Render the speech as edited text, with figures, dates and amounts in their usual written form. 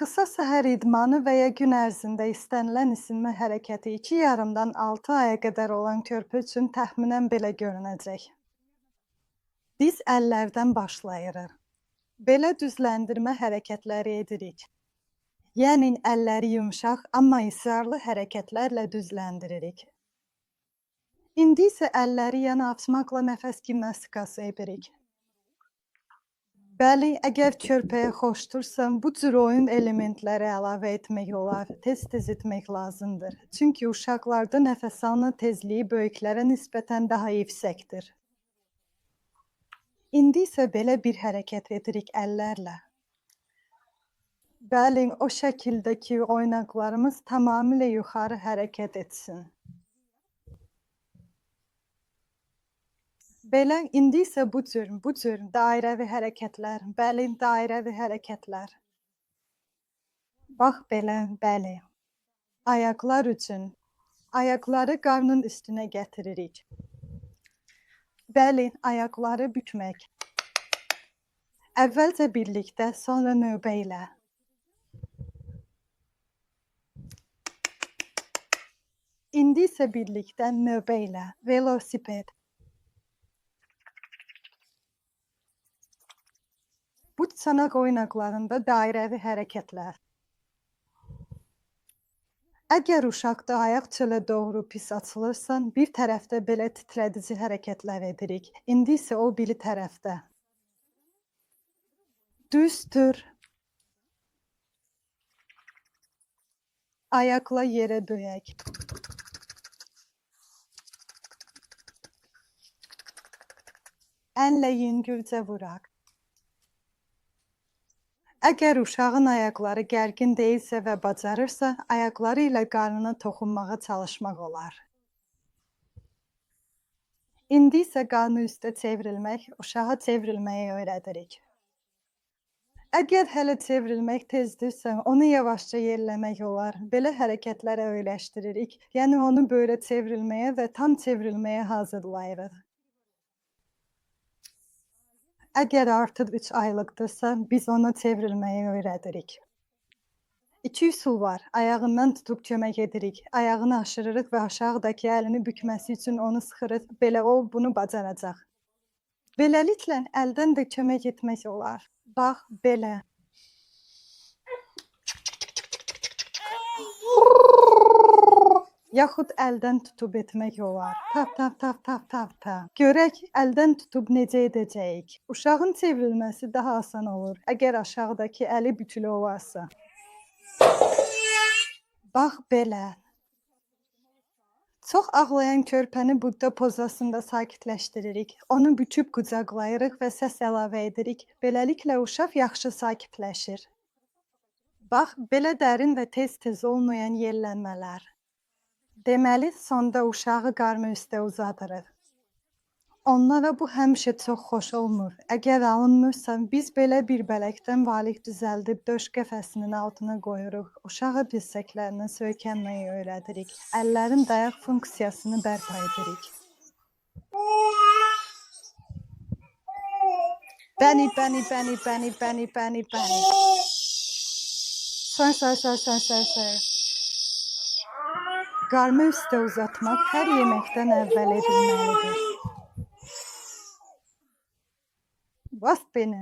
Qısa səhər idmanı və ya gün ərzində istənilən isinmə hərəkəti 2,5-dan 6 aya qədər olan körpü üçün təxminən belə görünəcək. Biz əllərdən başlayırıq. Belə düzləndirmə hərəkətləri edirik. Yəni əlləri yumşaq, amma israrlı hərəkətlərlə düzləndiririk. İndi isə əlləri yana açmaqla nəfəs gimnastikası edirik. Bəli, əgər körpəyə xoşdursa, bu cür oyun elementləri əlavə etmək olar, tez-tez etmək lazımdır. Çünki uşaqlarda nəfəs alma tezliyi böyüklərə nisbətən daha yüksəkdir. İndi isə belə bir hərəkət edirik əllərlə. Bəli, o şəkildə ki, oynaqlarımız tamamilə yuxarı hərəkət etsin. Belə, indi isə bu cür dairəvi hərəkətlər, bəli, dairəvi hərəkətlər. Bax belə, bəli. Ayaqlar üçün. Ayaqları qarnın üstünə gətiririk. Bəli, ayaqları bükmək. Əvvəlcə birlikdə, sonra növbə ilə. İndi isə birlikdə, növbə ilə. Velosiped. Bu çanaq oynaqlarında dairəvi hərəkətlər. Əgər uşaqda ayaq çölə doğru pis açılırsa, bir tərəfdə belə titrədici hərəkətlər edirik. İndi isə o biri tərəfdə. Düzdür. Ayaqla yerə döyək. Əllə yüngülcə vuraq. Əgər uşağın ayaqları gərgin deyilsə və bacarırsa, ayaqları ilə qarnına toxunmağa çalışmaq olar. İndi isə qarnı üstə çevrilmək, uşağa çevrilməyi öyrədirik. Əgər hələ çevrilmək tezdirsə, onu yavaşca yerləmək olar. Belə hərəkətlərə öyrəşdiririk. Yəni onu böyle çevrilməyə və tam çevrilməyə hazırlayırıq. Əgər artıq 3 aylıqdırsa, biz ona çevrilməyi öyrədirik. 2 üsul var. Ayağından tutub kömək edirik. Ayağını aşırırıq və aşağıdakı əlini bükməsi üçün onu sıxırıq. Belə o bunu bacaracaq. Beləliklə, əldən də kömək etmək olar. Bax, belə. Yaxud əldən tutub etmək olar. Tap, tap, tap, tap, tap, tap. Görək, əldən tutub necə edəcəyik. Uşağın çevrilməsi daha asan olur, əgər aşağıdakı əli bükülü olarsa. Bax, belə. Çox ağlayan körpəni Budda pozasında sakitləşdiririk. Onu büküb qucaqlayırıq və səs əlavə edirik. Beləliklə, uşaq yaxşı sakitləşir. Bax, belə dərin və tez-tez olmayan yellənmələr. Deməli, sonda uşağı qarnı üstə uzadırıq. Onlara bu həmişə çox xoş olmur. Əgər alınmırsa, biz belə bir bələkdən valik düzəldib döş qəfəsinin altına qoyuruq. Uşağa dirsəklərinə söykənməyi öyrədirik. Əllərin dayaq funksiyasını bərpa edirik. Bəni, bəni, bəni, bəni, bəni, bəni, bəni. Sar. Qarnı üstə uzatmaq hər yeməkdən əvvəl edilməlidir. Bax beni.